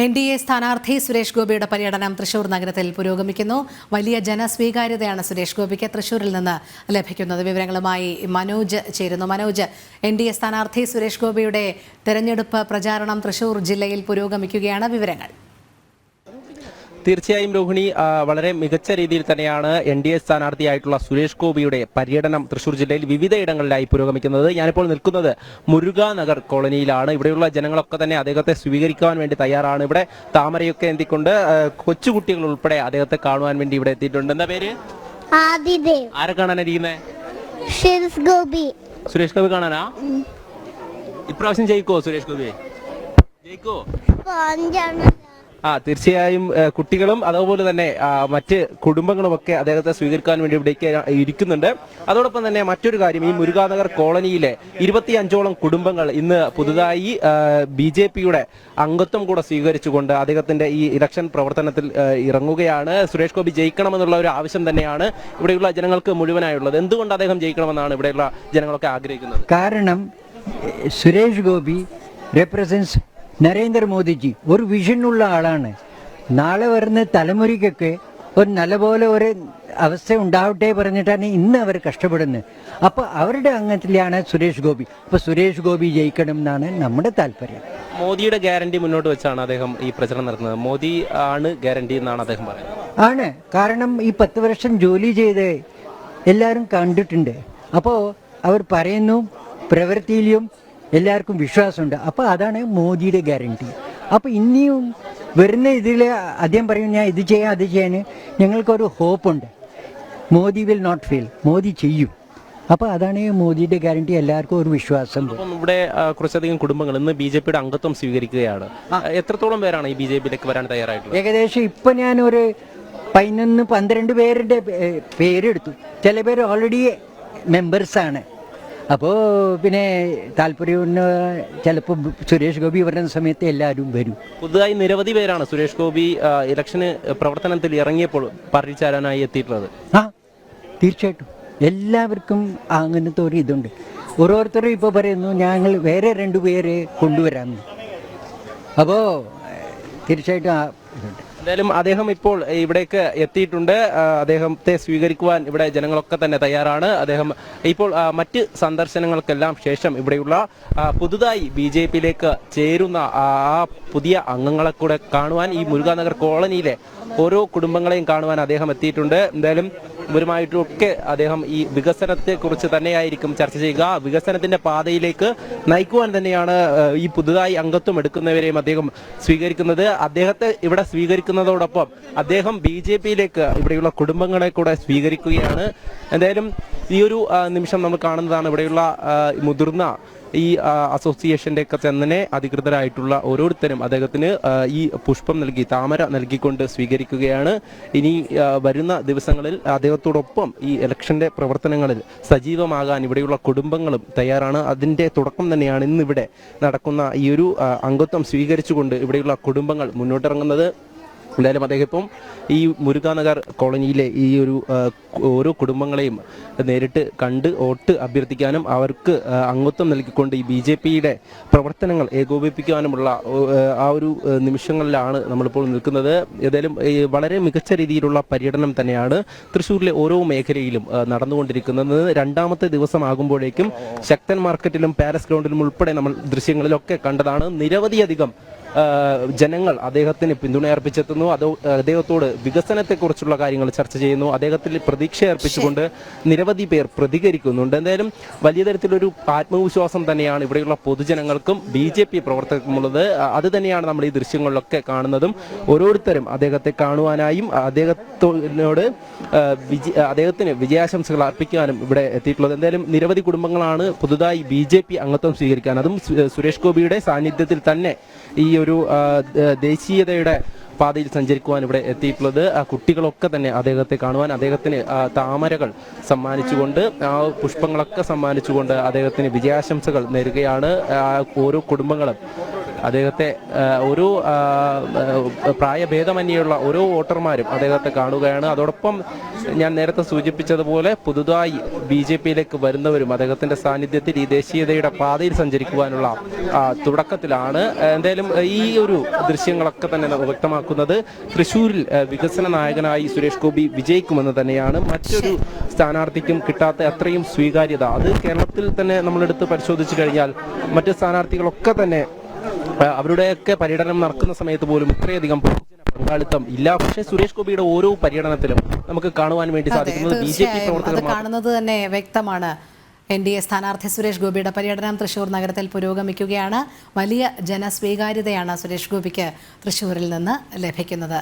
NDA സ്ഥാനാർത്ഥി സുരേഷ് ഗോപിയുടെ പര്യടനം തൃശൂർ നഗരത്തിൽ പുരോഗമിക്കുന്നു. വലിയ ജനസ്വീകാര്യതയാണ് സുരേഷ് ഗോപിക്ക് തൃശൂരിൽ നിന്ന് ലഭിക്കുന്നത്. വിവരങ്ങളുമായി മനോജ് ചേരുന്നു. മനോജ്, NDA സ്ഥാനാർത്ഥി സുരേഷ് ഗോപിയുടെ തെരഞ്ഞെടുപ്പ് പ്രചാരണം തൃശൂർ ജില്ലയിൽ പുരോഗമിക്കുകയാണ്. വിവരങ്ങൾ. തീർച്ചയായും രോഹിണി, വളരെ മികച്ച രീതിയിൽ തന്നെയാണ് NDA സ്ഥാനാർത്ഥിയായിട്ടുള്ള സുരേഷ് ഗോപിയുടെ പര്യടനം തൃശൂർ ജില്ലയിൽ വിവിധയിടങ്ങളിലായി പുരോഗമിക്കുന്നത്. ഞാനിപ്പോൾ നിൽക്കുന്നത് മുരുകാനഗർ കോളനിയിലാണ്. ഇവിടെയുള്ള ജനങ്ങളൊക്കെ തന്നെ അദ്ദേഹത്തെ സ്വീകരിക്കാൻ വേണ്ടി തയ്യാറാണ്. ഇവിടെ താമരയൊക്കെ എന്തിക്കൊണ്ട് കൊച്ചുകുട്ടികൾ ഉൾപ്പെടെ അദ്ദേഹത്തെ കാണുവാൻ വേണ്ടി ഇവിടെ എത്തിയിട്ടുണ്ട്. എന്താ പേര്? ആരെ കാണാനിരിക്കുന്നേ? സുരേഷ് ഗോപി കാണാനാ? ഇപ്രാവശ്യം ജയിക്കോ സുരേഷ് ഗോപി? ജയിക്കോ? തീർച്ചയായും കുട്ടികളും അതുപോലെ തന്നെ മറ്റ് കുടുംബങ്ങളുമൊക്കെ അദ്ദേഹത്തെ സ്വീകരിക്കാൻ വേണ്ടി ഇവിടേക്ക് ഇരിക്കുന്നുണ്ട്. അതോടൊപ്പം തന്നെ മറ്റൊരു കാര്യം, ഈ മുരുകാനഗർ കോളനിയിലെ 25ഓളം കുടുംബങ്ങൾ ഇന്ന് പുതുതായി BJPയുടെ അംഗത്വം കൂടെ സ്വീകരിച്ചുകൊണ്ട് അദ്ദേഹത്തിന്റെ ഈ ഇലക്ഷൻ പ്രവർത്തനത്തിൽ ഇറങ്ങുകയാണ്. സുരേഷ് ഗോപി ജയിക്കണമെന്നുള്ള ഒരു ആവശ്യം തന്നെയാണ് ഇവിടെയുള്ള ജനങ്ങൾക്ക് മുഴുവനായുള്ളത്. എന്തുകൊണ്ട് അദ്ദേഹം ജയിക്കണമെന്നാണ് ഇവിടെയുള്ള ജനങ്ങളൊക്കെ ആഗ്രഹിക്കുന്നത്? കാരണം സുരേഷ് ഗോപി റെപ്രസെന്റ്സ് നരേന്ദ്രമോദിജി, ഒരു വിഷനുള്ള ആളാണ്. നാളെ വരുന്ന തലമുറയ്ക്കൊക്കെ ഒരു നല്ലപോലെ ഒരു അവസ്ഥ ഉണ്ടാവട്ടെ പറഞ്ഞിട്ടാണ് ഇന്ന് അവർ കഷ്ടപ്പെടുന്നത്. അപ്പോൾ അവരുടെ അംഗത്തിലാണ് സുരേഷ് ഗോപി. അപ്പോൾ സുരേഷ് ഗോപി ജയിക്കണം എന്നാണ് നമ്മുടെ താല്പര്യം. മോദിയുടെ ഗ്യാരണ്ടി മുന്നോട്ട് വെച്ചാണ് അദ്ദേഹം ഈ പ്രചരണം നടത്തുന്നത്. മോദി ആണ് ഗ്യാരണ്ടി എന്നാണ് അദ്ദേഹം പറയുന്നത്. ആണ്, കാരണം ഈ 10 വർഷം ജോലി ചെയ്ത് എല്ലാവരും കണ്ടിട്ടുണ്ട്. അപ്പോൾ അവർ പറയുന്നു, പ്രവൃത്തിയിലും എല്ലാവർക്കും വിശ്വാസമുണ്ട്. അപ്പോൾ അതാണ് മോദിയുടെ ഗ്യാരണ്ടി. അപ്പോൾ ഇനിയും വരുന്ന ഇതിൽ അദ്ദേഹം പറയും, ഞാൻ ഇത് ചെയ്യാം അത് ചെയ്യാൻ ഞങ്ങൾക്കൊരു ഹോപ്പുണ്ട്. Modi will not fail, Modi ചെയ്യും. അപ്പോൾ അതാണ് മോദിയുടെ ഗ്യാരണ്ടി, എല്ലാവർക്കും ഒരു വിശ്വാസം. ഇവിടെ കുറച്ചധികം കുടുംബങ്ങൾ ഇന്ന് BJPയുടെ അംഗത്വം സ്വീകരിക്കുകയാണ്. എത്രത്തോളം പേരാണ് ഈ BJPയിലേക്ക് വരാൻ തയ്യാറായിട്ടുള്ളത്? ഏകദേശം ഇപ്പം ഞാനൊരു 11-12 പേരുടെ പേരെടുത്തു. ചില പേര് ഓൾറെഡി മെമ്പേഴ്സാണ്. അപ്പോൾ പിന്നെ താല്പര്യം ചിലപ്പോൾ സുരേഷ് ഗോപി വരുന്ന സമയത്ത് എല്ലാവരും വരും. പുതുതായി നിരവധി പേരാണ് സുരേഷ് ഗോപി ഇലക്ഷന് പ്രവർത്തനത്തിൽ ഇറങ്ങിയപ്പോൾ പരിചാരനായി എത്തിയിട്ടുള്ളത്. തീർച്ചയായിട്ടും എല്ലാവർക്കും അങ്ങനത്തെ ഒരു ഇതുണ്ട്. ഓരോരുത്തരും ഇപ്പോൾ പറയുന്നു ഞങ്ങൾ വേറെ 2 പേരെ കൊണ്ടുവരാമെന്ന്. അപ്പോൾ തീർച്ചയായിട്ടും ഇതുണ്ട്. എന്തായാലും അദ്ദേഹം ഇപ്പോൾ ഇവിടേക്ക് എത്തിയിട്ടുണ്ട്. അദ്ദേഹത്തെ സ്വീകരിക്കുവാൻ ഇവിടെ ജനങ്ങളൊക്കെ തന്നെ തയ്യാറാണ്. അദ്ദേഹം ഇപ്പോൾ മറ്റ് സന്ദർശനങ്ങൾക്കെല്ലാം ശേഷം ഇവിടെയുള്ള പുതുതായി BJPയിലേക്ക് ചേരുന്ന ആ പുതിയ അംഗങ്ങളെ കൂടെ കാണുവാൻ ഈ മുരുകാനഗർ കോളനിയിലെ ഓരോ കുടുംബങ്ങളെയും കാണുവാൻ അദ്ദേഹം എത്തിയിട്ടുണ്ട്. എന്തായാലും ഇവരുമായിട്ടൊക്കെ അദ്ദേഹം ഈ വികസനത്തെ കുറിച്ച് തന്നെയായിരിക്കും ചർച്ച ചെയ്യുക. വികസനത്തിന്റെ പാതയിലേക്ക് നയിക്കുവാൻ തന്നെയാണ് ഈ പുതുതായി അംഗത്വം എടുക്കുന്നവരെയും അദ്ദേഹം സ്വീകരിക്കുന്നത്. അദ്ദേഹത്തെ ഇവിടെ സ്വീകരിക്കുന്നതോടൊപ്പം അദ്ദേഹം BJPയിലേക്ക് ഇവിടെയുള്ള കുടുംബങ്ങളെ കൂടെ സ്വീകരിക്കുകയാണ്. എന്തായാലും ഈ ഒരു നിമിഷം നമ്മൾ കാണുന്നതാണ് ഇവിടെയുള്ള മുതിർന്ന ഈ അസോസിയേഷന്റെ ഒക്കെ തന്നെ അധികൃതരായിട്ടുള്ള ഓരോരുത്തരും അദ്ദേഹത്തിന് ഈ പുഷ്പം നൽകി, താമര നൽകിക്കൊണ്ട് സ്വീകരിക്കുകയാണ്. ഇനി വരുന്ന ദിവസങ്ങളിൽ അദ്ദേഹത്തോടൊപ്പം ഈ ഇലക്ഷന്റെ പ്രവർത്തനങ്ങളിൽ സജീവമാകാൻ ഇവിടെയുള്ള കുടുംബങ്ങളും തയ്യാറാണ്. അതിന്റെ തുടക്കം തന്നെയാണ് ഇന്നിവിടെ നടക്കുന്ന ഈ ഒരു അംഗത്വം സ്വീകരിച്ചുകൊണ്ട് ഇവിടെയുള്ള കുടുംബങ്ങൾ മുന്നോട്ടിറങ്ങുന്നത്. എന്തായാലും അദ്ദേഹം ഇപ്പം ഈ മുരുകാനഗർ കോളനിയിലെ ഈ ഒരു ഓരോ കുടുംബങ്ങളെയും നേരിട്ട് കണ്ട് വോട്ട് അഭ്യർത്ഥിക്കാനും അവർക്ക് അംഗത്വം നൽകിക്കൊണ്ട് ഈ BJPയുടെ പ്രവർത്തനങ്ങൾ ഏകോപിപ്പിക്കാനുമുള്ള ആ ഒരു നിമിഷങ്ങളിലാണ് നമ്മളിപ്പോൾ നിൽക്കുന്നത്. ഏതായാലും വളരെ മികച്ച രീതിയിലുള്ള പര്യടനം തന്നെയാണ് തൃശ്ശൂരിലെ ഓരോ മേഖലയിലും നടന്നുകൊണ്ടിരിക്കുന്നത്. 2ാമത്തെ ദിവസമാകുമ്പോഴേക്കും ശക്തൻ മാർക്കറ്റിലും പാലസ് ഗ്രൗണ്ടിലും ഉൾപ്പെടെ നമ്മൾ ദൃശ്യങ്ങളിലൊക്കെ കണ്ടതാണ്. നിരവധിയധികം ജനങ്ങൾ അദ്ദേഹത്തിന് പിന്തുണയർപ്പിച്ചെത്തുന്നു. അദ്ദേഹത്തോട് വികസനത്തെക്കുറിച്ചുള്ള കാര്യങ്ങൾ ചർച്ച ചെയ്യുന്നു. അദ്ദേഹത്തിൽ പ്രതീക്ഷ അർപ്പിച്ചുകൊണ്ട് നിരവധി പേർ പ്രതികരിക്കുന്നുണ്ട്. എന്തായാലും വലിയ തരത്തിലൊരു ആത്മവിശ്വാസം തന്നെയാണ് ഇവിടെയുള്ള പൊതുജനങ്ങൾക്കും BJP പ്രവർത്തകർക്കുമുള്ളത്. അത് തന്നെയാണ് നമ്മൾ ഈ ദൃശ്യങ്ങളിലൊക്കെ കാണുന്നതും. ഓരോരുത്തരും അദ്ദേഹത്തെ കാണുവാനായും അദ്ദേഹത്തിന് വിജയാശംസകൾ അർപ്പിക്കാനും ഇവിടെ എത്തിയിട്ടുള്ളത്. എന്തായാലും നിരവധി കുടുംബങ്ങളാണ് പുതുതായി BJP അംഗത്വം സ്വീകരിക്കാൻ, അതും സുരേഷ് ഗോപിയുടെ സാന്നിധ്യത്തിൽ തന്നെ ഈ ഒരു ദേശീയതയുടെ പാതയിൽ സഞ്ചരിക്കുവാൻ ഇവിടെ എത്തിയിട്ടുള്ളത്. കുട്ടികളൊക്കെ തന്നെ അദ്ദേഹത്തെ കാണുവാൻ, അദ്ദേഹത്തിന് താമരകൾ സമ്മാനിച്ചുകൊണ്ട്, പുഷ്പങ്ങളൊക്കെ സമ്മാനിച്ചുകൊണ്ട് അദ്ദേഹത്തിന് വിജയാശംസകൾ നേരുകയാണ് ഓരോ കുടുംബങ്ങളും. അദ്ദേഹത്തെ ഓരോ പ്രായഭേദമന്യുള്ള ഓരോ വോട്ടർമാരും അദ്ദേഹത്തെ കാണുകയാണ്. അതോടൊപ്പം ഞാൻ നേരത്തെ സൂചിപ്പിച്ചതുപോലെ പുതുതായി BJP-യിലേക്ക് വരുന്നവരും അദ്ദേഹത്തിന്റെ സാന്നിധ്യത്തിൽ ഈ ദേശീയതയുടെ പാതയിൽ സഞ്ചരിക്കുവാനുള്ള തുടക്കത്തിലാണ്. എന്തായാലും ഈ ഒരു ദൃശ്യങ്ങളൊക്കെ തന്നെ വ്യക്തമാക്കുന്നത് തൃശ്ശൂരിൽ വികസന നായകനായി സുരേഷ് ഗോപി വിജയിക്കുമെന്ന് തന്നെയാണ്. മറ്റൊരു സ്ഥാനാർത്ഥിക്കും കിട്ടാത്ത അത്രയും സ്വീകാര്യത അത് കേരളത്തിൽ തന്നെ നമ്മളെടുത്ത് പരിശോധിച്ചു കഴിഞ്ഞാൽ മറ്റ് സ്ഥാനാർത്ഥികളൊക്കെ തന്നെ അവരുടെയൊക്കെ പര്യടനം നടക്കുന്ന സമയത്ത് പോലും ഇത്രയധികം പങ്കാളിത്തം ഇല്ല. പക്ഷേ സുരേഷ് ഗോപിയുടെ ഓരോ പര്യടനത്തിലും നമുക്ക് കാണുവാൻ വേണ്ടി സാധിക്കുന്നത് BJP പ്രവർത്തകർ കാണുന്നത് തന്നെ വ്യക്തമാണ്. NDA സ്ഥാനാർത്ഥി സുരേഷ് ഗോപിയുടെ പര്യടനം തൃശൂർ നഗരത്തിൽ പുരോഗമിക്കുകയാണ്. വലിയ ജനസ്വീകാര്യതയാണ് സുരേഷ് ഗോപിക്ക് തൃശൂരിൽ നിന്ന് ലഭിക്കുന്നത്.